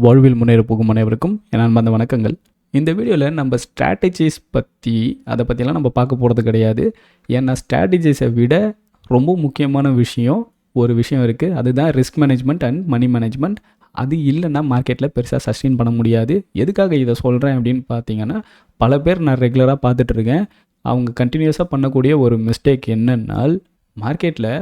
வாழ்வில் முன்னேற போகும் அனைவருக்கும் என் அன்பார்ந்த வணக்கங்கள். இந்த வீடியோவில் நம்ம ஸ்ட்ராட்டஜிஸ் அதை பற்றிலாம் நம்ம பார்க்க போகிறது கிடையாது. ஏன்னா ஸ்ட்ராட்டஜிஸை விட ரொம்ப முக்கியமான ஒரு விஷயம் இருக்குது. அதுதான் risk management and money management. அது இல்லைன்னா மார்க்கெட்டில் பெருசாக சஸ்டெயின் பண்ண முடியாது. எதுக்காக இதை சொல்கிறேன் அப்படின்னு பார்த்தீங்கன்னா, பல பேர் நான் ரெகுலராக பார்த்துட்ருக்கேன். அவங்க கண்டினியூஸாக பண்ணக்கூடிய ஒரு மிஸ்டேக் என்னென்னால், மார்க்கெட்டில்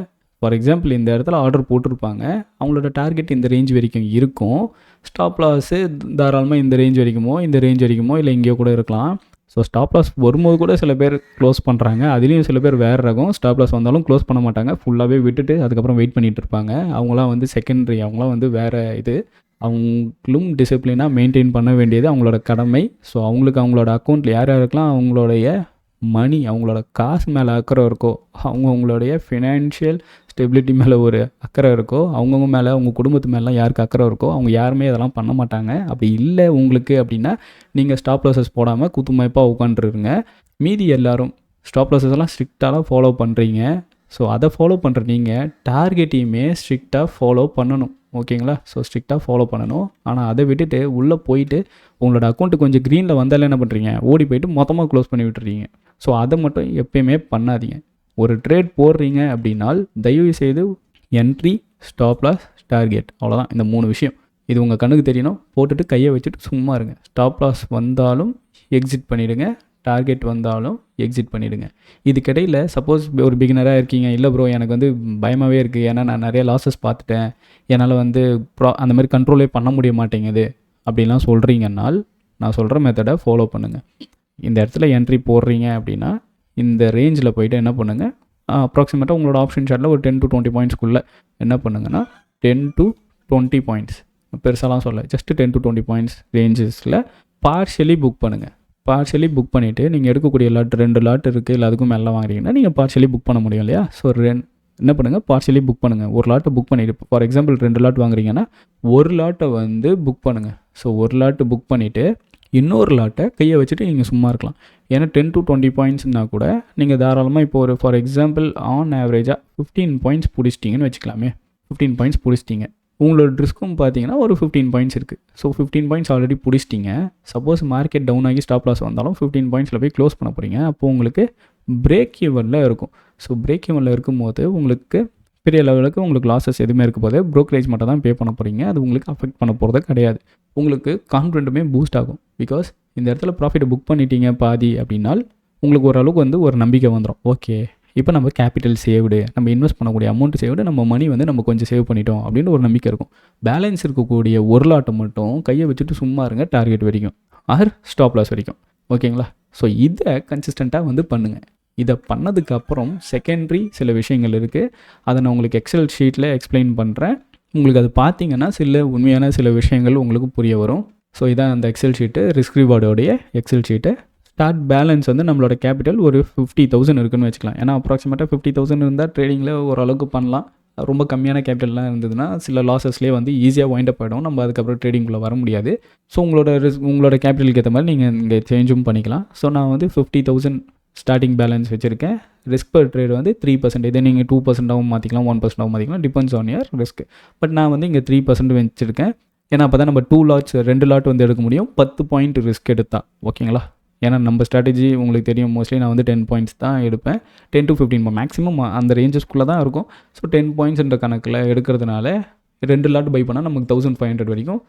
ஃபார் எக்ஸாம்பிள் இந்த இடத்துல ஆர்டர் போட்டிருப்பாங்க. அவங்களோட டார்கெட் இந்த ரேஞ்ச் வரைக்கும் இருக்கும். ஸ்டாப் லாஸு தாராளமாக இந்த ரேஞ்ச் வரைக்குமோ இல்லை இங்கேயோ கூட இருக்கலாம். ஸோ ஸ்டாப் லாஸ் வரும்போது கூட சில பேர் க்ளோஸ் பண்ணுறாங்க. அதுலேயும் சில பேர் வேறு ரகம். ஸ்டாப் லாஸ் வந்தாலும் க்ளோஸ் பண்ண மாட்டாங்க, ஃபுல்லாகவே விட்டுட்டு அதுக்கப்புறம் வெயிட் பண்ணிகிட்டு இருப்பாங்க. அவங்களாம் வந்து செகண்டரி, அவங்களாம் வந்து வேறு இது. அவங்களும் டிசிப்ளினாக மெயின்டைன் பண்ண வேண்டியது அவங்களோட கடமை. ஸோ அவங்களோட அக்கௌண்ட்டில் யார் யாருக்கெல்லாம் அவங்களுடைய மணி, அவங்களோட காசு மேலே அக்கறை இருக்கோ, அவங்களுடைய ஃபினான்ஷியல் ஸ்டெபிலிட்டி மேலே ஒரு அக்கறை இருக்கோ, அவங்கவுங்க மேலே, அவங்க குடும்பத்து மேலாம் யாருக்கு அக்கறை இருக்கோ அவங்க யாருமே இதெல்லாம் பண்ண மாட்டாங்க. அப்படி இல்லை உங்களுக்கு அப்படின்னா, நீங்கள் ஸ்டாப் லாஸஸ் போடாமல் குத்துமயப்பாக உட்காந்துருங்க. மீதி எல்லோரும் ஸ்டாப் லாஸஸ் எல்லாம் ஸ்ட்ரிக்டாக ஃபாலோ பண்ணுறீங்க. ஸோ அதை ஃபாலோ பண்ணுற நீங்கள் டார்கெட்டையுமே ஸ்ட்ரிக்டாக ஃபாலோ பண்ணணும். ஓகேங்களா? ஸோ ஸ்ட்ரிக்டாக ஃபாலோ பண்ணணும். ஆனால் அதை விட்டுட்டு உள்ளே போயிட்டு உங்களோட அக்கௌண்ட்டு கொஞ்சம் க்ரீனில் வந்தாலே என்ன பண்ணுறீங்க, ஓடி போயிட்டு மொத்தமாக க்ளோஸ் பண்ணி விட்டுறீங்க. ஸோ அதை மட்டும் எப்பயுமே பண்ணாதீங்க. ஒரு ட்ரேட் போடுறீங்க அப்படின்னால் தயவு செய்து என்ட்ரி, ஸ்டாப் லாஸ், டார்கெட், அவ்வளோதான். இந்த 3 விஷயம் இது உங்கள் கண்ணுக்கு தெரியணும். போட்டுட்டு கையை வச்சுட்டு சும்மா இருங்க. ஸ்டாப் லாஸ் வந்தாலும் எக்ஸிட் பண்ணிவிடுங்க, டார்கெட் வந்தாலும் எக்ஸிட் பண்ணிவிடுங்க. இதுக்கிடையில் சப்போஸ் ஒரு பிகினராக இருக்கீங்க, இல்லை ப்ரோ எனக்கு வந்து பயமாகவே இருக்குது, ஏன்னா நான் நிறைய லாஸஸ் பார்த்துட்டேன், என்னால் வந்து அந்த மாதிரி கண்ட்ரோலே பண்ண முடிய மாட்டேங்குது அப்படின்லாம் சொல்கிறீங்கன்னால் நான் சொல்கிற மெத்தடை ஃபாலோ பண்ணுங்கள். இந்த இடத்துல என்ட்ரி போடுறீங்க அப்படின்னா இந்த ரேஞ்சில் போய்ட்டு என்ன பண்ணுங்கள், அப்ராக்சிமேட்டாக உங்களோட ஆப்ஷன் சார்ட்டில் ஒரு 10 to 20 பாயிண்ட்ஸ்க்குள்ளே என்ன பண்ணுங்கன்னா 10 to 20 பாயிண்ட்ஸ், பெருசாலாம் சொல்ல, ஜஸ்ட் 10 to 20 பாயிண்ட்ஸ் ரேஞ்சஸில் பார்ஷியலி புக் பண்ணுங்கள். பார்ஷியலி புக் பண்ணிவிட்டு நீங்கள் எடுக்கக்கூடிய லாட் 2 லாட் இருக்குது, இல்லை அதுக்கும் மேலே வாங்குறீங்கன்னா நீங்கள் பார்ஷியலி புக் பண்ண முடியும் இல்லையா? ஸோ என்ன பண்ணுங்கள், பார்ஷியலி புக் பண்ணுங்கள். ஒரு லாட்டை புக் பண்ணிவிட்டு, ஃபார் எக்ஸாம்பிள் 2 லாட் வாங்குறீங்கன்னா ஒரு லாட்டை வந்து புக் பண்ணுங்கள். ஸோ ஒரு லாட்டு புக் பண்ணிவிட்டு இன்னொரு லாட்டை கையை வச்சுட்டு நீங்கள் சும்மா இருக்கலாம். ஏன்னா 10 to 20 பாயிண்ட்ஸ்னால் கூட நீங்கள் தாராளமாக இப்போ ஒரு ஃபார் எக்ஸாம்பிள் ஆன் ஆவரேஜாக 15 பாயிண்ட்ஸ் பிடிச்சிட்டிங்கன்னு வச்சுக்கலாமே. 15 பாயிண்ட்ஸ் பிடிச்சிட்டிங்க, உங்களோட ரிஸ்க்கும் பார்த்தீங்கன்னா ஒரு 15 பாயிண்ட்ஸ் இருக்குது. ஸோ 15 பாயிண்ட்ஸ் ஆல்ரெடி பிடிச்சிட்டிங்க. சப்போஸ் மார்க்கெட் டவுன் ஆகி ஸ்டாப் லாஸ் வந்தாலும் 15 பாயிண்ட்ஸில் போய் க்ளோஸ் பண்ண போகிறீங்க. அப்போது உங்களுக்கு பிரேக் ஈவனில் இருக்கும். ஸோ பிரேக் ஈவனில் இருக்கும்போது உங்களுக்கு பெரிய லெவலுக்கு உங்களுக்கு லாஸஸ் எதுவுமே இருக்க போது, ப்ரோக்கரேஜ் மட்டும் தான் பே பண்ண போகிறீங்க. அது உங்களுக்கு அஃபெக்ட் பண்ண போகிறது கிடையாது. உங்களுக்கு கான்ஃபிடென்ட்டுமே பூஸ்ட் ஆகும். பிகாஸ் இந்த இடத்துல ப்ராஃபிட்டை புக் பண்ணிட்டீங்க பாதி அப்படின்னால் உங்களுக்கு ஓரளவுக்கு வந்து ஒரு நம்பிக்கை வந்துடும். ஓகே, இப்போ நம்ம கேபிட்டல் சேவ்டு, நம்ம இன்வெஸ்ட் பண்ணக்கூடிய அமௌண்ட் சேவ்டு, நம்ம மணி வந்து நம்ம கொஞ்சம் சேவ் பண்ணிட்டோம் அப்படின்னு ஒரு நம்பிக்கை இருக்கும். பேலன்ஸ் இருக்கக்கூடிய ஒரு லாட்டை மட்டும் கையை வச்சுட்டு சும்மா இருங்க, டார்கெட் வரைக்கும் ஆர் ஸ்டாப் லாஸ் வரைக்கும். ஓகேங்களா? ஸோ இதை கன்சிஸ்டண்ட்டாக வந்து பண்ணுங்கள். இதை பண்ணதுக்கப்புறம் செகண்டரி சில விஷயங்கள் இருக்குது. அதை நான் உங்களுக்கு எக்ஸல் ஷீட்டில் எக்ஸ்பிளைன் பண்ணுறேன். உங்களுக்கு அது பார்த்தீங்கன்னா உண்மையான சில விஷயங்கள் உங்களுக்கு புரிய வரும். ஸோ இதான் அந்த எக்ஸல் ஷீட்டு, ரிஸ்க் ரிவார்டோடைய எக்ஸல் ஷீட்டு. ஸ்டார்ட் பேலன்ஸ் வந்து நம்மளோட கேபிட்டல் ஒரு 50,000 இருக்குன்னு வச்சுக்கலாம். ஏன்னா அப்ராக்சிமேட்டாக 50,000 இருந்தால் ட்ரேடிங்கில் ஓரளவுக்கு பண்ணலாம். ரொம்ப கம்மியான கேபிட்டல்லாம் இருந்ததுன்னா சில லாஸஸ்லேயே வந்து ஈஸியாக வைண்ட் அப் ஆகிடும். நம்ம அதுக்கப்புறம் ட்ரேடிங்குள்ளே வர முடியாது. ஸோ உங்களோட கேபிட்டலுக்கு ஏற்ற மாதிரி நீங்கள் இங்கே சேஞ்சும் பண்ணிக்கலாம். ஸோ நான் வந்து 50,000 ஸ்டார்டிங் பேலன்ஸ் வச்சுருக்கேன். ரிஸ்க் பர் ட்ரேட் வந்து 3%. இதை நீங்கள் 2%ஆகவும் மாற்றிக்கலாம், 1%ஆகவும் மாற்றிக்கலாம், depends on your risk. But நான் வந்து இங்கே 3% வச்சுருக்கேன். ஏன்னா அப்போ தான் நம்ம 2 லாட் வந்து எடுக்க முடியும், 10 பாயிண்ட் ரிஸ்க் எடுத்தா. ஓகேங்களா? ஏன்னா நம்ம ஸ்ட்ராட்டஜி உங்களுக்கு தெரியும், மோஸ்ட்லி நான் வந்து 10 பாயிண்ட்ஸ் தான் எடுப்பேன். 10 to 15 மேக்ஸிமம் அந்த ரேஞ்சஸ்க்குள்ளே தான் இருக்கும். ஸோ 10 பாயிண்ட்ஸ்ன்ற கணக்கில் எடுக்கிறதுனால 2 லாட் பை பண்ணால் நமக்கு 1500 வரைக்கும்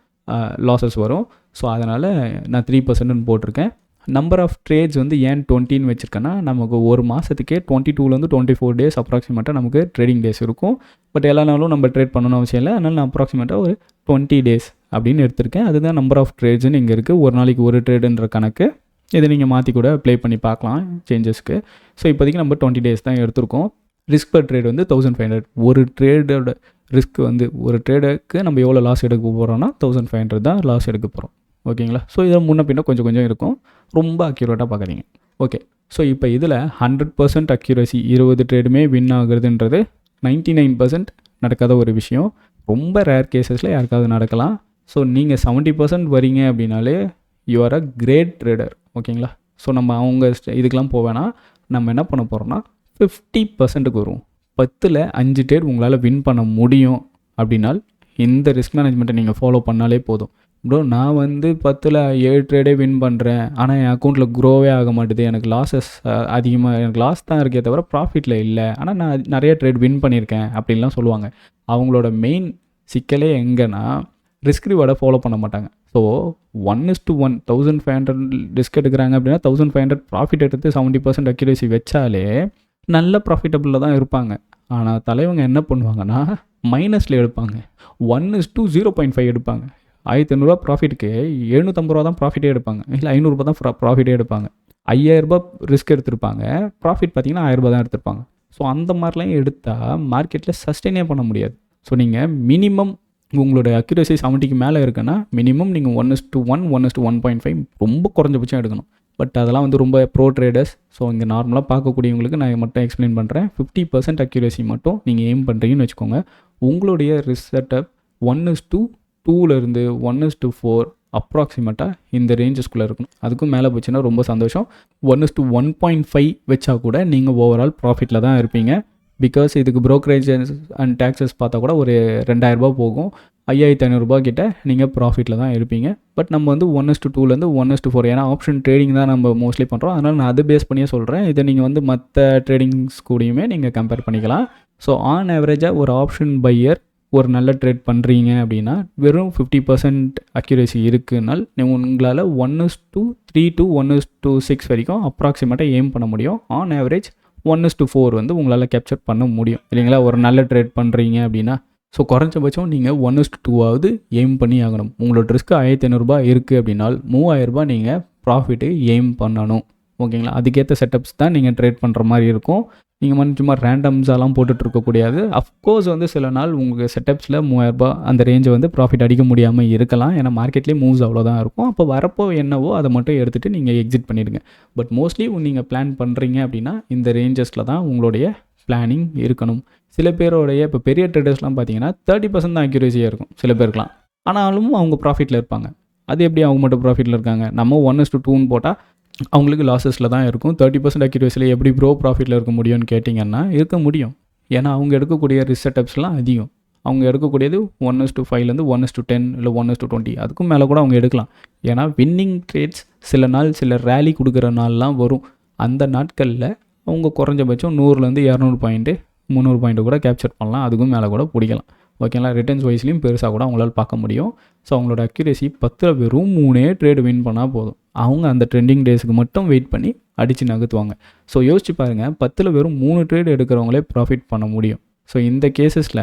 லாஸஸ் வரும். ஸோ அதனால் நான் 3% போட்டிருக்கேன். நம்பர் ஆஃப் ட்ரேட்ஸ் வந்து ஏன் 20 வச்சுருக்கேன்னா, நமக்கு ஒரு மாதத்துக்கே 22 to 24 டேஸ் அப்ராக்சிமேட்டாக நமக்கு ட்ரேடிங் டேஸ் இருக்கும். பட் எல்லா நாளும் நம்ம ட்ரேட் பண்ணணும் அவசியம் இல்லை. அதனால் நான் அப்ராக்சிமேட்டாக ஒரு 20 டேஸ் அப்படின்னு எடுத்திருக்கேன். அதுதான் நம்பர் ஆஃப் ட்ரேட்ஸ்னு இங்கே இருக்குது. ஒரு நாளைக்கு ஒரு ட்ரேடுன்ற கணக்கு. இதை நீங்கள் மாற்றி கூட ப்ளே பண்ணி பார்க்கலாம் சேஞ்சஸ்க்கு. ஸோ இப்போதைக்கு நம்ம 20 டேஸ் தான் எடுத்திருக்கோம். ரிஸ்க் பர் ட்ரேட் வந்து 1500. ஒரு ட்ரேடோட ரிஸ்க் வந்து ஒரு ட்ரேடுக்கு நம்ம எவ்வளோ லாஸ் எடுக்க போகிறோம்னா 1500 தான் லாஸ் எடுக்க போகிறோம். ஓகேங்களா? ஸோ இதை முன்ன பின்ன கொஞ்சம் இருக்கும். ரொம்ப அக்யூரேட்டாக பார்க்குறீங்க. ஓகே, ஸோ இப்போ இதில் 100% அக்யூரசி, 20 ட்ரேடுமே வின் ஆகுறதுன்றது 99% நடக்காத ஒரு விஷயம். ரொம்ப ரேர் கேசஸில் யாருக்காவது நடக்கலாம். ஸோ நீங்கள் 70% வரீங்க அப்படின்னாலே you are a great trader. ஓகேங்களா? ஸோ நம்ம அவங்க இதுக்கெலாம் போவேன்னா நம்ம என்ன பண்ண போகிறோம்னா 50%க்கு வருவோம். 10ல் 5 ட்ரேட் உங்களால் வின் பண்ண முடியும் அப்படின்னால் இந்த ரிஸ்க் மேனேஜ்மெண்ட்டை நீங்கள் ஃபாலோ பண்ணாலே போதும். ப்ரோ நான் வந்து 10ல் 7 ட்ரேடே வின் பண்ணுறேன், ஆனால் என் அக்கௌண்ட்டில் க்ரோவே ஆக மாட்டுது, எனக்கு லாஸஸ் அதிகமாக, எனக்கு லாஸ் தான் இருக்கே தவிர ப்ராஃபிட்டில் இல்லை, ஆனால் நான் நிறைய ட்ரேட் வின் பண்ணியிருக்கேன் அப்படின்லாம் சொல்லுவாங்க. அவங்களோட மெயின் சிக்கலே எங்கன்னா ரிஸ்க் ரிவார்டை ஃபாலோ பண்ண மாட்டாங்க. ஸோ 1:1 1500 ரிஸ்க் எடுக்கிறாங்க அப்படின்னா 1500 ப்ராஃபிட் எடுத்து 70% அக்யூரேசி வச்சாலே நல்ல ப்ராஃபிட்டபிளில் தான் இருப்பாங்க. ஆனால் தலைவங்க என்ன பண்ணுவாங்கன்னா மைனஸில் எடுப்பாங்க, 1:0.5 எடுப்பாங்க. 1500 ப்ராஃபிட்டுக்கு 750 ரூபா தான் ப்ராஃபிட்டே எடுப்பாங்க, இல்லை 500 ரூபா தான் ப்ராஃபிட்டே எடுப்பாங்க. 5000 ரூபா ரிஸ்க் எடுத்திருப்பாங்க, ப்ராஃபிட் பார்த்தீங்கன்னா 1000 ரூபா தான் எடுத்திருப்பாங்க. ஸோ அந்த மாதிரிலாம் எடுத்தால் மார்க்கெட்டில் சஸ்டெயினே பண்ண முடியாது. ஸோ நீங்கள் மினிமம் உங்களோட அக்யூரேசி 70க்கு மேலே இருக்குன்னா மினிமம் நீங்கள் 1:1 1:1.5 ரொம்ப குறைஞ்சபட்சம் எடுக்கணும். பட் அதெல்லாம் வந்து ரொம்ப ப்ரோ ட்ரேடர்ஸ். ஸோ இங்கே நார்மலாக பார்க்கக்கூடியவங்களுக்கு நான் மட்டும் எக்ஸ்பிளைன் பண்ணுறேன். 50% அக்யூரேசி மட்டும் நீங்கள் எய்ம் பண்ணுறீங்கன்னு வச்சுக்கோங்க. உங்களுடைய ரிஸ்க் செட்டப் 1:2 1:4 அப்ராக்சிமேட்டாக இந்த ரேஞ்சஸ்குள்ளே இருக்கணும். அதுக்கும் மேலே போச்சுன்னா ரொம்ப சந்தோஷம். 1:1.5 வச்சா கூட நீங்கள் ஓவரால் ப்ராஃபிட்டில் தான் இருப்பீங்க. பிகாஸ் இதுக்கு ப்ரோக்கரேஜ் அண்ட் டேக்ஸஸ் பார்த்தா கூட ஒரு 2000 ரூபா போகும், 5500 ரூபா கிட்ட நீங்கள் ப்ராஃபிட்டில் தான் இருப்பீங்க. பட் நம்ம வந்து 1:2 1:4, ஏன்னா ஆப்ஷன் ட்ரேடிங் தான் நம்ம மோஸ்ட்லி பண்ணுறோம், அதனால் நான் அது பேஸ் பண்ணியே சொல்கிறேன். இதை நீங்கள் வந்து மற்ற ட்ரேடிங்ஸ் கூடயுமே நீங்கள் கம்பேர் பண்ணிக்கலாம். ஸோ ஆன் ஆவரேஜாக ஒரு ஆப்ஷன் பையர் ஒரு நல்ல ட்ரேட் பண்ணுறீங்க அப்படின்னா வெறும் 50% அக்யூரேசி இருக்குனால் உங்களால் 1:3 to 1:6 வரைக்கும் அப்ராக்சிமேட்டாக எய்ம் பண்ண முடியும். ஆன் ஆவரேஜ் 1:4 வந்து உங்களால் கேப்சர் பண்ண முடியும் இல்லைங்களா, ஒரு நல்ல ட்ரேட் பண்ணுறீங்க அப்படின்னா. ஸோ குறைஞ்சபட்சம் நீங்கள் 1:2 எய்ம் பண்ணி ஆகணும். உங்களோட ரிஸ்க்கு 1500 ரூபா இருக்குது அப்படின்னால் 3000 ரூபா நீங்கள் ப்ராஃபிட்டு எய்ம் பண்ணணும். ஓகேங்களா, அதுக்கேற்ற செட்டப்ஸ் தான் நீங்கள் ட்ரேட் பண்ணுற மாதிரி இருக்கும். நீங்கள் சும்மா ரேண்டம்ஸாலாம் போட்டுட்ருக்கக்கூடாது. அஃப்கோர்ஸ் வந்து சில நாள் உங்கள் செட்டப்ஸில் 3000 ரூபா அந்த ரேஞ்சை வந்து ப்ராஃபிட் அடிக்க முடியாமல் இருக்கலாம், ஏன்னா மார்க்கெட்லேயே மூவ்ஸ் அவ்வளோதான் இருக்கும். அப்போ வரப்போ என்னவோ அதை மட்டும் எடுத்துகிட்டு நீங்கள் எக்ஸிட் பண்ணிடுங்க. பட் மோஸ்ட்லி நீங்கள் பிளான் பண்ணுறீங்க அப்படின்னா இந்த ரேஞ்சஸில் தான் உங்களுடைய பிளானிங் இருக்கணும். சில பேரோடைய இப்போ பெரிய ட்ரேடர்ஸ்லாம் பார்த்தீங்கன்னா 30% தான் அக்யூரேசியாக இருக்கும் சில பேருக்குலாம், ஆனாலும் அவங்க ப்ராஃபிட்டில் இருப்பாங்க. அது எப்படி அவங்க மட்டும் ப்ராஃபிட்டில் இருக்காங்க? நம்ம 1:2 போட்டால் அவங்களுக்கு லாஸஸில் தான் இருக்கும். 30% அக்யூரேசியில் எப்படி ப்ரோ ப்ராஃபிட்டில் இருக்க முடியும்னு கேட்டிங்கன்னா இருக்க முடியும். ஏன்னா அவங்க எடுக்கக்கூடிய ரிஸ்க் செட்டப்ஸ்லாம் அதிகம். அவங்க எடுக்கக்கூடியது 1:5 1:10 இல்லை 1:20 அதுக்கும் மேலே கூட அவங்க எடுக்கலாம். ஏன்னா வின்னிங் ட்ரேட்ஸ் சில நாள் சில ரேலி கொடுக்குற நாள்லாம் வரும். அந்த நாட்களில் அவங்க குறைஞ்சபட்சம் 100-200 பாயிண்ட்டு 300 பாயிண்ட்டு கூட கேப்சர் பண்ணலாம், அதுக்கும் மேலே கூட பிடிக்கலாம். ஓகேங்களா, ரிட்டர்ன்ஸ் வைஸ்லையும் பெருசாக கூட அவங்களால பார்க்க முடியும். ஸோ அவங்களோட அக்யூரேசி 10ல் வெறும் 3 ட்ரேடு வின் பண்ணால் போதும். அவங்க அந்த ட்ரெண்டிங் டேஸுக்கு மட்டும் வெயிட் பண்ணி அடித்து நகர்த்துவாங்க. ஸோ யோசிச்சு பாருங்கள், 10ல் வெறும் 3 ட்ரேடு எடுக்கிறவங்களே ப்ராஃபிட் பண்ண முடியும். ஸோ இந்த கேசஸில்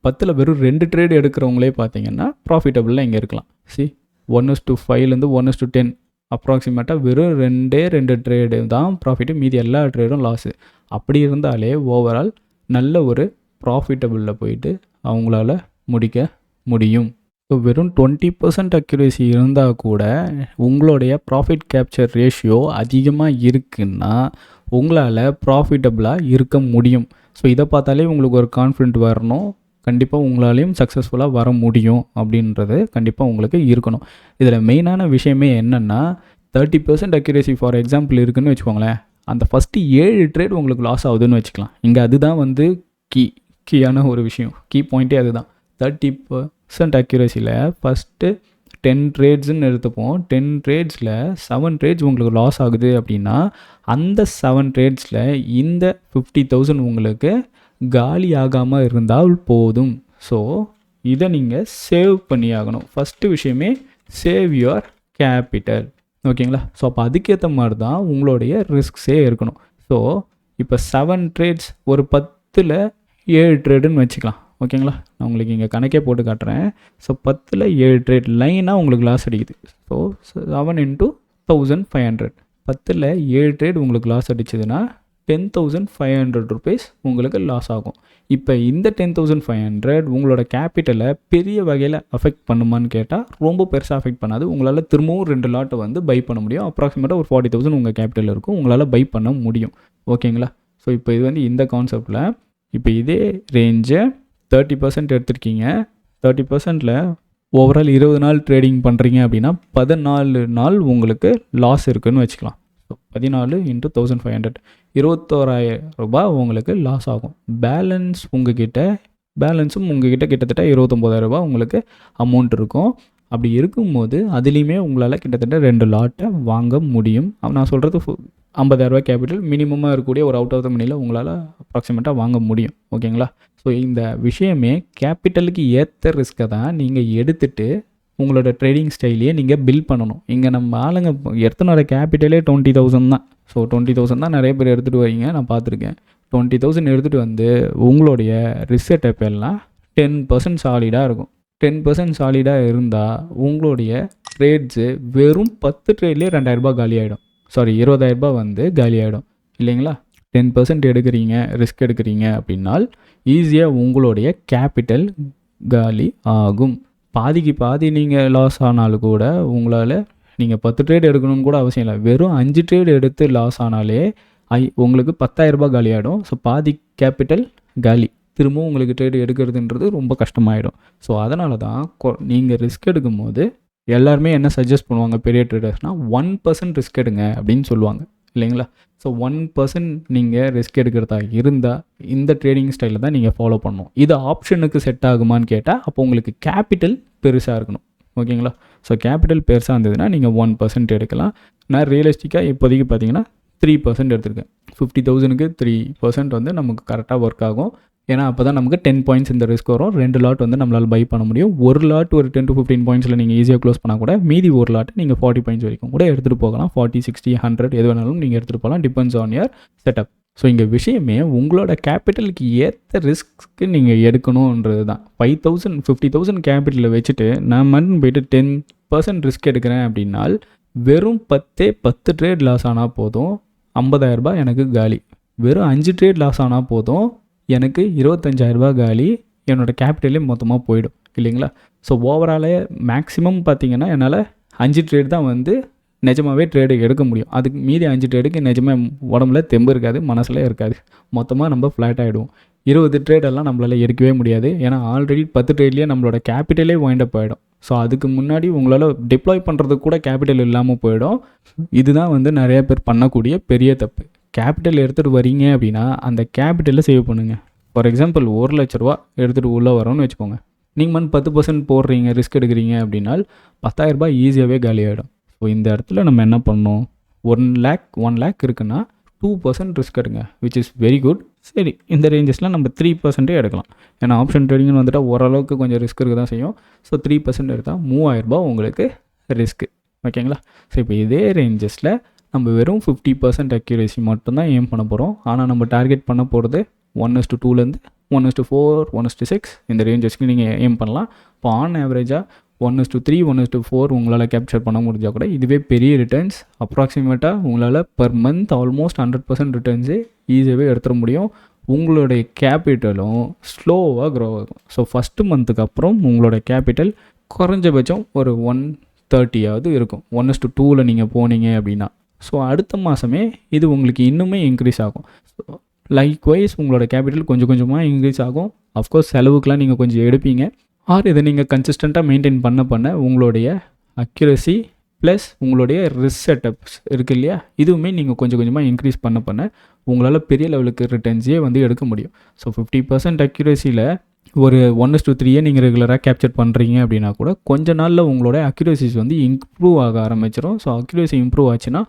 10ல் வெறும் 2 ட்ரேடு எடுக்கிறவங்களே பார்த்தீங்கன்னா ப்ராஃபிட்டபிளில் இங்கே இருக்கலாம். 1:5 1:10 அப்ராக்சிமேட்டாக வெறும் 2 ட்ரேடு தான் ப்ராஃபிட்டு, மீதி எல்லா ட்ரேடும் லாஸு. அப்படி இருந்தாலே ஓவரால் நல்ல ஒரு ப்ராஃபிட்டபிளில் போயிட்டு அவங்களால முடிக்க முடியும். ஸோ வெறும் 20% அக்யூரேசி இருந்தால் கூட உங்களுடைய ப்ராஃபிட் கேப்சர் ரேஷியோ அதிகமாக இருக்குன்னா உங்களால் ப்ராஃபிட்டபிளாக இருக்க முடியும். ஸோ இதை பார்த்தாலே உங்களுக்கு ஒரு கான்ஃபிடென்ட் வரணும், கண்டிப்பாக உங்களாலையும் சக்ஸஸ்ஃபுல்லாக வர முடியும் அப்படின்றது கண்டிப்பாக உங்களுக்கு இருக்கணும். இதில் மெயினான விஷயமே என்னென்னா 30% அக்யூரேசி ஃபார் எக்ஸாம்பிள் இருக்குதுன்னு வச்சுக்கோங்களேன், அந்த ஃபஸ்ட்டு 7 ட்ரேட் உங்களுக்கு லாஸ் ஆகுதுன்னு வச்சுக்கலாம். இங்கே அதுதான் வந்து கீயான ஒரு விஷயம், கீ பாயிண்ட்டே அதுதான். 30% அக்யூரேசியில் ஃபஸ்ட்டு 10 ட்ரேட்ஸ்ன்னு எடுத்துப்போம். 10 ட்ரேட்ஸில் 7 ட்ரேட்ஸ் உங்களுக்கு லாஸ் ஆகுது அப்படின்னா அந்த 7 ட்ரேட்ஸில் இந்த 50,000 உங்களுக்கு காலி ஆகாமல் இருந்தால் போதும். ஸோ இதை நீங்கள் சேவ் பண்ணி ஆகணும். ஃபஸ்ட்டு விஷயமே சேவ் யுவர் கேபிட்டல். ஓகேங்களா, ஸோ அப்போ அதுக்கேற்ற மாதிரி தான் உங்களுடைய ரிஸ்க்ஸே இருக்கணும். ஸோ இப்போ 7 ட்ரேட்ஸ் ஒரு 10ல் 7 ட்ரேடுன்னு வச்சுக்கலாம். ஓகேங்களா, நான் உங்களுக்கு இங்கே கணக்கே போட்டு காட்டுறேன். ஸோ 10ல் 7 ட்ரேட் லைனாக உங்களுக்கு லாஸ் அடிக்குது. ஸோ 7 × 1500, 10ல் 7 ட்ரேட் உங்களுக்கு லாஸ் அடிச்சதுன்னா 10,500 rupees உங்களுக்கு லாஸ் ஆகும். இப்போ இந்த 10,500 உங்களோட கேபிட்டலை பெரிய வகையில் அஃபெக்ட் பண்ணுமான்னு கேட்டால் ரொம்ப பெருசாக அஃபெக்ட் பண்ணாது. உங்களால் திரும்பவும் 2 லாட்டை வந்து பை பண்ண முடியும். அப்ராக்சிமேட்டாக ஒரு 40,000 உங்கள் கேபிட்டல் இருக்கும், உங்களால் பை பண்ண முடியும். ஓகேங்களா, ஸோ இப்போ இது வந்து இந்த கான்செப்டில் இப்போ இதே ரேஞ்சை 30% எடுத்திருக்கீங்க. 30%ல் ஓவரால் 20 நாள் ட்ரேடிங் பண்ணுறீங்க அப்படின்னா 14 நாள் உங்களுக்கு லாஸ் இருக்குதுன்னு வச்சுக்கலாம். ஸோ 14 × 1500 21,000 ரூபாய் உங்களுக்கு லாஸ் ஆகும். பேலன்ஸ் உங்ககிட்ட பேலன்ஸும் உங்ககிட்ட கிட்டத்தட்ட 29,000 ரூபாய் உங்களுக்கு அமௌண்ட் இருக்கும். அப்படி இருக்கும்போது அதுலேயுமே உங்களால் கிட்டத்தட்ட 2 லாட்டை வாங்க முடியும். நான் சொல்கிறது 50,000 ரூபாய் கேபிட்டல் மினிமமாக இருக்கக்கூடிய ஒரு அவுட் ஆஃப் த மணியில் உங்களால் அப்ராக்சிமேட்டாக வாங்க முடியும். ஓகேங்களா? ஸோ இந்த விஷயமே கேபிட்டலுக்கு ஏற்ற ரிஸ்க்கை தான் நீங்கள் எடுத்துகிட்டு உங்களோட ட்ரேடிங் ஸ்டைலையே நீங்கள் பில்ட் பண்ணணும். இங்கே நம்ம ஆளுங்க எடுத்துன்னு வர கேபிட்டலே 20,000 தான். ஸோ 20,000 தான் நிறைய பேர் எடுத்துகிட்டு வரீங்க, நான் பார்த்துருக்கேன். 20,000 எடுத்துகிட்டு வந்து உங்களுடைய ரிஸ்க் செட்டப் எல்லாம் 10% சாலிடாக இருக்கும். 10% சாலிடாக இருந்தால் உங்களுடைய ட்ரேட்ஸு வெறும் 10 ட்ரேட்லேயே 2,000 ரூபாய் காலி ஆகிடும். சாரி, 20,000 ரூபாய் வந்து காலி ஆகிடும் இல்லைங்களா? 10% எடுக்கிறீங்க, ரிஸ்க் எடுக்கிறீங்க அப்படின்னால் ஈஸியாக உங்களுடைய கேபிட்டல் காலி ஆகும். பாதிக்கு பாதி நீங்கள் லாஸ் ஆனாலும் கூட உங்களால் நீங்கள் 10 ட்ரேட் எடுக்கணும்னு கூட அவசியம் இல்லை. வெறும் 5 ட்ரேட் எடுத்து லாஸ் ஆனாலே உங்களுக்கு 10,000 ரூபாய் காலி ஆகிடும். ஸோ பாதி கேபிட்டல் காலி. திரும்பவும் உங்களுக்கு ட்ரேட் எடுக்கிறதுன்றது ரொம்ப கஷ்டமாயிடும். ஸோ அதனால தான் நீங்கள் ரிஸ்க் எடுக்கும் போது எல்லாருமே என்ன சஜஸ்ட் பண்ணுவாங்க பெரிய ட்ரேடர்ஸ்னால் 1% ரிஸ்க் எடுங்க அப்படின்னு சொல்லுவாங்க இல்லைங்களா? ஸோ 1% நீங்கள் ரிஸ்க் எடுக்கிறதா இருந்தால் இந்த ட்ரேடிங் ஸ்டைலில் தான் நீங்கள் ஃபாலோ பண்ணணும். இது ஆப்ஷனுக்கு செட் ஆகுமான்னு கேட்டால் அப்போ உங்களுக்கு கேபிட்டல் பெருசாக இருக்கணும். ஓகேங்களா? ஸோ கேபிட்டல் பெருசாக இருந்ததுன்னா நீங்கள் 1% எடுக்கலாம். நான் ரியலிஸ்டிக்காக இப்போதைக்கு பார்த்தீங்கன்னா 3% எடுத்திருக்கேன். 50,000க்கு 3% வந்து நமக்கு கரெக்டாக ஒர்க் ஆகும். ஏன்னா அப்போ தான் நமக்கு 10 பாயிண்ட்ஸ் இந்த ரிஸ்க் வரும். 2 லாட் வந்து நம்மளால் பை பண்ண முடியும். ஒரு லாட் ஒரு 10 to 15 பாயிண்ட்ஸில் நீங்கள் ஈஸியாக க்ளோஸ் பண்ணால் கூட மீதி ஒரு லாட் நீங்கள் 40 பாயிண்ட்ஸ் வரைக்கும் கூட எடுத்துகிட்டு போகலாம். 40, 60, 100 எது வேணாலும் நீங்கள் எடுத்துகிட்டு போகலாம். Depends on your setup. So இங்கே விஷயமே உங்களோட கேபிட்டலுக்கு ஏற்ற ரிஸ்க்கு நீங்கள் எடுக்கணுன்றது தான். 5,000 50,000 கேபிட்டலில் வச்சுட்டு நான் மட்டும் போய்ட்டு 10% ரிஸ்க் எடுக்கிறேன் அப்படின்னால் வெறும் 10 ட்ரேட் லாஸ் ஆனால் போதும் 50,000 ரூபாய் எனக்கு காலி. வெறும் 5 ட்ரேட் லாஸ் ஆனால் போதும் எனக்கு 25,000 ரூபாய் காலி. என்னோடய கேபிட்டலே மொத்தமாக போயிடும் இல்லைங்களா? ஸோ ஓவராலே மேக்ஸிமம் பார்த்திங்கன்னா என்னால் 5 ட்ரேட் தான் வந்து நிஜமாகவே ட்ரேடு எடுக்க முடியும். அதுக்கு மீதி 5 ட்ரேடுக்கு நிஜமாக உடம்புல தெம்பு இருக்காது, மனசில் இருக்காது. மொத்தமாக நம்ம ஃப்ளாட் ஆகிடுவோம். 20 ட்ரேடெல்லாம் நம்மளால் எடுக்கவே முடியாது. ஏன்னா ஆல்ரெடி 10 ட்ரேட்லேயே நம்மளோட கேபிட்டலே வைண்டப் ஆகிடும். ஸோ அதுக்கு முன்னாடி உங்களால் டிப்ளாய் பண்ணுறதுக்கு கூட கேபிட்டல் இல்லாமல் போயிடும். இதுதான் வந்து நிறைய பேர் பண்ணக்கூடிய பெரிய தப்பு. கேபிட்டல் எடுத்துகிட்டு வரீங்க அப்படின்னா அந்த கேபிட்டலில் சேவ் பண்ணுங்கள். ஃபார் எக்ஸாம்பிள் 1,00,000 ரூபா எடுத்துகிட்டு உள்ளே வரோன்னு வச்சுக்கோங்க. நீங்கள் 10% போடுறீங்க, ரிஸ்க் எடுக்கிறீங்க அப்படின்னால் 10,000 ரூபாய் ஈஸியாகவே காலி ஆகிடும். ஸோ இந்த இடத்துல நம்ம என்ன பண்ணணும்? 1 lakh இருக்குன்னா 2% ரிஸ்க் எடுங்க, விச் இஸ் வெரி குட். சரி, இந்த ரேஞ்சஸில் நம்ம 3% எடுக்கலாம். ஏன்னா ஆப்ஷன் ட்ரேடிங்னு வந்துட்டால் ஓரளவுக்கு கொஞ்சம் ரிஸ்க் இருக்க தான் செய்யும். ஸோ 3% எடுத்தால் 3,000 ரூபாய் உங்களுக்கு ரிஸ்க்கு. ஓகேங்களா? ஸோ இப்போ இதே ரேஞ்சஸில் நம்ம வெறும் 50% அக்யூரேசி மட்டும்தான் எய்ம் பண்ண போகிறோம். ஆனால் நம்ம டார்கெட் பண்ண போகிறது 1:2லேருந்து 1:4, 1:6 இந்த ரேஞ்சஸ்க்கு நீங்கள் எய்ம் பண்ணலாம். இப்போ ஆன் ஆவரேஜாக 1:3, 1:4 உங்களால் கேப்சர் பண்ண முடிஞ்சால் கூட இதுவே பெரிய ரிட்டர்ன்ஸ். அப்ராக்சிமேட்டாக உங்களால் பர் மந்த் ஆல்மோஸ்ட் 100% ரிட்டர்ன்ஸே ஈஸியாகவே எடுத்துட முடியும். உங்களுடைய கேபிட்டலும் ஸ்லோவாக க்ரோ ஆகும். ஸோ ஃபஸ்ட்டு மந்த்துக்கு அப்புறம் உங்களோட கேபிட்டல் குறைஞ்சபட்சம் ஒரு 130ஆவது இருக்கும். 1:2ல் நீங்கள் போனீங்க அப்படின்னா ஸோ அடுத்த மாதமே இது உங்களுக்கு இன்னுமே இன்க்ரீஸ் ஆகும். ஸோ லைக்வைஸ் உங்களோட கேபிட்டல் கொஞ்சம் கொஞ்சமாக இன்க்ரீஸ் ஆகும். அஃப்கோர்ஸ் செலவுக்கெலாம் நீங்கள் கொஞ்சம் எடுப்பீங்க. ஆர் இதை நீங்கள் கன்சிஸ்டண்ட்டாக மெயின்டைன் பண்ண உங்களுடைய அக்யூரசி ப்ளஸ் உங்களுடைய ரிஸ்க் செட்டப்ஸ் இருக்குது இல்லையா, இதுவுமே நீங்கள் கொஞ்சம் கொஞ்சமாக இன்க்ரீஸ் பண்ண உங்களால் பெரிய லெவலுக்கு ரிட்டர்ன்ஸே வந்து எடுக்க முடியும். ஸோ 50% அக்யூரசியில் ஒரு 1:3 நீங்கள் ரெகுலராக கேப்சர் பண்ணுறீங்க அப்படின்னா கூட கொஞ்ச நாளில் உங்களோட அக்யூரசிஸ் வந்து இம்ப்ரூவ் ஆக ஆரம்பிச்சிடும். ஸோ அக்யூரசி இம்ப்ரூவ் ஆச்சுன்னா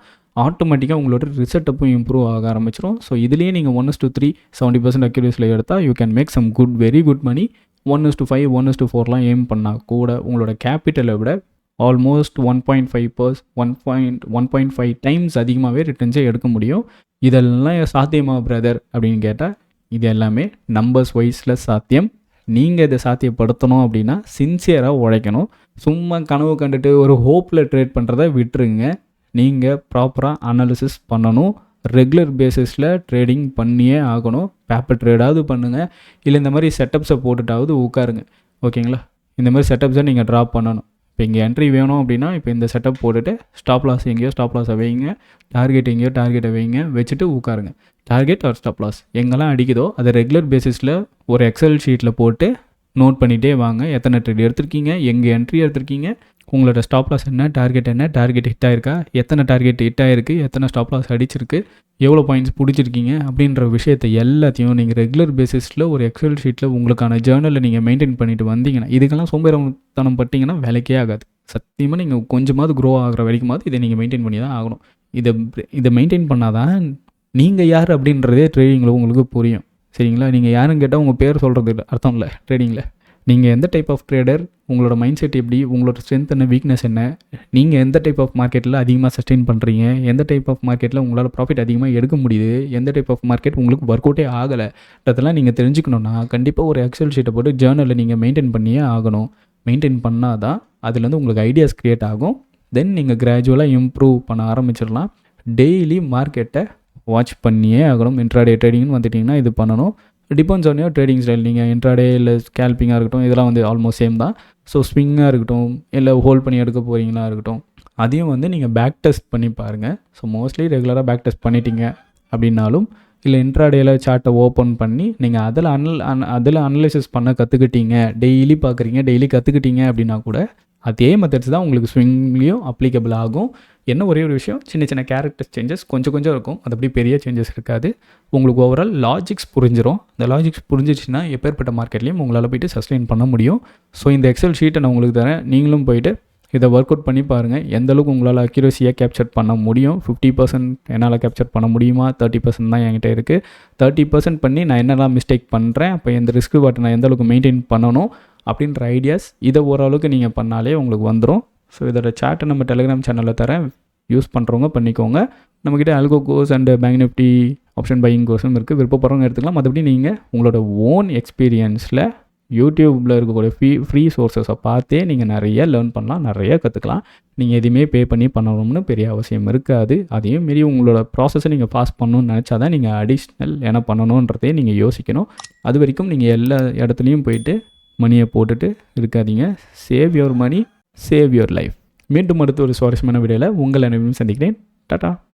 ஆட்டோமேட்டிக்காக உங்களோட ரிசல்ட்டப்பும் இம்ப்ரூவ் ஆக ஆரம்பிச்சிடும். ஸோ இதுலேயே நீங்கள் 1:3 70% அக்யூரேசியில் எடுத்தால் you can make some very good money. 1:5 1:4லாம் எய்ம் பண்ணால் கூட உங்களோட கேபிட்டலை விட ஆல்மோஸ்ட் 1.5 டைம்ஸ் அதிகமாகவே ரிட்டர்ன்ஸே எடுக்க முடியும். இதெல்லாம் சாத்தியமா பிரதர் அப்படின்னு கேட்டால் இது எல்லாமே நம்பர்ஸ் வைஸில் சாத்தியம். நீங்கள் இதை சாத்தியப்படுத்தணும் அப்படின்னா சின்சியராக உழைக்கணும். சும்மா கனவு கண்டுட்டு ஒரு ஹோப்பில் ட்ரேட் பண்ணுறத விட்டுருங்க. நீங்கள் ப்ராப்பராக அனாலிசிஸ் பண்ணணும். ரெகுலர் பேசிஸில் ட்ரேடிங் பண்ணியே ஆகணும். பேப்பர் ட்ரேடாவது பண்ணுங்கள், இல்லை இந்த மாதிரி செட்டப்ஸை போட்டுட்டாவது உட்காருங்க. ஓகேங்களா? இந்த மாதிரி செட்டப்ஸை நீங்கள் ட்ராப் பண்ணணும். இப்போ இங்கே என்ட்ரி வேணும் அப்படின்னா இப்போ இந்த செட்டப் போட்டுட்டு ஸ்டாப் லாஸ் எங்கேயோ ஸ்டாப் லாஸை வைங்க, டார்கெட் எங்கேயோ டார்கெட்டை வைங்க, வச்சுட்டு உட்காருங்க. டார்கெட் ஆர் ஸ்டாப் லாஸ் எங்கெல்லாம் அடிக்குதோ அதை ரெகுலர் பேசிஸில் ஒரு எக்ஸல் ஷீட்டில் போட்டு நோட் பண்ணிகிட்டே வாங்க. எத்தனை ட்ரேட் எடுத்திருக்கீங்க, எங்கே என்ட்ரி எடுத்திருக்கீங்க, உங்களோட ஸ்டாப் லாஸ் என்ன, டார்கெட் ஹிட் ஆயிருக்கா, எத்தனை டார்கெட் ஹிட் ஆயிருக்கு, எத்தனை ஸ்டாப் லாஸ் அடிச்சிருக்கு, எவ்வளோ பாயிண்ட்ஸ் பிடிச்சிருக்கீங்க அப்படின்ற விஷயத்தை எல்லாத்தையும் நீங்கள் ரெகுலர் பேசிஸில் ஒரு எக்ஸல் ஷீட்டில் உங்களுக்கான ஜேர்னலில் நீங்கள் மெயின்டைன் பண்ணிட்டு வந்தீங்கன்னா, இதுக்கெல்லாம் சோம்பேறித்தனம் பட்டிங்கன்னா வேலைக்கே ஆகாது. சத்தியமாக நீங்கள் கொஞ்சமாவது க்ரோ ஆகிற வரைக்குமாவது இதை நீங்கள் மெயின்டைன் பண்ணி தான் ஆகணும். இதை மெயின்டைன் பண்ணால் தான் நீங்கள் யார் அப்படின்றதே ட்ரேடிங்கில் உங்களுக்கு புரியும். சரிங்களா? நீங்கள் யாருன்னு கேட்டால் உங்கள் பேர் சொல்கிறது இல்லை, அர்த்தம் இல்லை. ட்ரேடிங்கில் நீங்கள் எந்த டைப் ஆஃப் ட்ரேடர், உங்களோட மைண்ட் செட் எப்படி, உங்களோட ஸ்ட்ரென்த் என்ன, வீக்னஸ் என்ன, நீங்கள் எந்த டைப் ஆஃப் மார்க்கெட்டில் அதிகமாக சஸ்டெயின் பண்ணுறீங்க, எந்த டைப் ஆஃப் மார்க்கெட்டில் உங்களால் ப்ராஃபிட் அதிகமாக எடுக்க முடியுது, எந்த டைப் ஆஃப் மார்க்கெட் உங்களுக்கு ஒர்க் அவுட்டே ஆகலை, அதெல்லாம் நீங்கள் தெரிஞ்சுக்கணுன்னா கண்டிப்பாக ஒரு எக்ஸல் ஷீட்டை போட்டு ஜேர்னலில் நீங்கள் மெயின்டைன் பண்ணியே ஆகணும். மெயின்டைன் பண்ணால் தான் அதுலேருந்து உங்களுக்கு ஐடியாஸ் க்ரியேட் ஆகும். தென் நீங்கள் கிராஜுவலாக இம்ப்ரூவ் பண்ண ஆரம்பிச்சிடலாம். டெய்லி மார்க்கெட்டை வாட்ச் பண்ணியே ஆகணும். இன்ட்ராடே ட்ரேடிங்னு வந்துட்டிங்கன்னா இது பண்ணணும். Depends on your trading style. நீங்கள் இன்ட்ராடே இல்லை ஸ்கேல்பிங்காக இருக்கட்டும், இதெல்லாம் வந்து ஆல்மோஸ்ட் சேம் தான். ஸோ ஸ்விங்காக இருக்கட்டும், இல்லை ஹோல்ட் பண்ணி எடுக்க போகிறீங்களா இருக்கட்டும், அதையும் வந்து நீங்கள் பேக் டெஸ்ட் பண்ணி பாருங்கள். ஸோ மோஸ்ட்லி ரெகுலராக பேக் டெஸ்ட் பண்ணிட்டீங்க அப்படின்னாலும், இல்லை இன்ட்ராடேயில் சார்ட்டை ஓப்பன் பண்ணி நீங்கள் அதில் அனலைசிஸ் பண்ண கற்றுக்கிட்டீங்க, டெய்லி பார்க்குறீங்க, டெய்லி கற்றுக்கிட்டீங்க அப்படின்னா கூட அதே மெத்தட்ஸ் தான் உங்களுக்கு ஸ்விங்லேயும் அப்ளிகபிள் ஆகும். என்ன ஒரே ஒரு விஷயம், சின்ன சின்ன கேரக்டர் சேஞ்சஸ் கொஞ்சம் இருக்கும். அது அப்படி பெரிய சேஞ்சஸ் இருக்காது. உங்களுக்கு ஓவரால் லாஜிக்ஸ் புரிஞ்சிடும். இந்த லாஜிக்ஸ் புரிஞ்சிச்சுன்னா எப்பேற்பட்ட மார்க்கெட்லேயும் உங்களால் போய்ட்டு சஸ்டெயின் பண்ண முடியும். ஸோ இந்த எக்ஸல் ஷீட்டை நான் உங்களுக்கு தரேன். நீங்களும் போய்ட்டு இதை ஒர்க் அவுட் பண்ணி பாருங்கள். எந்தளவுக்கு உங்களால் அக்யூரஸியாக கேப்சர் பண்ண முடியும். 50% என்னால் கேப்சர் பண்ண முடியுமா, 30% தான் என்கிட்ட இருக்குது. 30% பண்ணி நான் என்னெல்லாம் மிஸ்டேக் பண்ணுறேன், அப்போ இந்த ரிஸ்க் வாட்டை நான் எந்தளவுக்கு மெயின்டைன் பண்ணணும் அப்படின்ற ஐடியாஸ் இதை ஓரளவுக்கு நீங்கள் பண்ணாலே உங்களுக்கு வந்துடும். ஸோ இதோட சார்ட்டை நம்ம டெலிகிராம் சேனலில் தரேன். யூஸ் பண்ணுறவங்க பண்ணிக்கோங்க. நம்மக்கிட்ட algo course and bank Nifty option buying கோர்ஸும் இருக்குது. விருப்பப்படுறவங்க எடுத்துக்கலாம். மற்றபடி நீங்கள் உங்களோட ஓன் எக்ஸ்பீரியன்ஸில் யூடியூப்பில் இருக்கக்கூடிய ஃப்ரீ சோர்ஸஸை பார்த்தே நீங்கள் நிறைய லேர்ன் பண்ணலாம், நிறைய கற்றுக்கலாம். நீங்கள் எதுவுமே பே பண்ணி பண்ணணும்னு பெரிய அவசியம் இருக்காது. அதையும் மீறி உங்களோட ப்ராசஸை நீங்கள் ஃபாஸ்ட் பண்ணணும்னு நினச்சா தான் நீங்கள் அடிஷ்னல் என்ன பண்ணணுன்றதே நீங்கள் யோசிக்கணும். அது வரைக்கும் நீங்கள் எல்லா இடத்துலையும் போயிட்டு மணியை போட்டுட்டு இருக்காதீங்க. Save your money, save your life. மீண்டும் அடுத்த ஒரு சுவாரஸ்யமான வீடியோவில் உங்கள் அனைவரும் சந்திக்கிறேன். டாடா.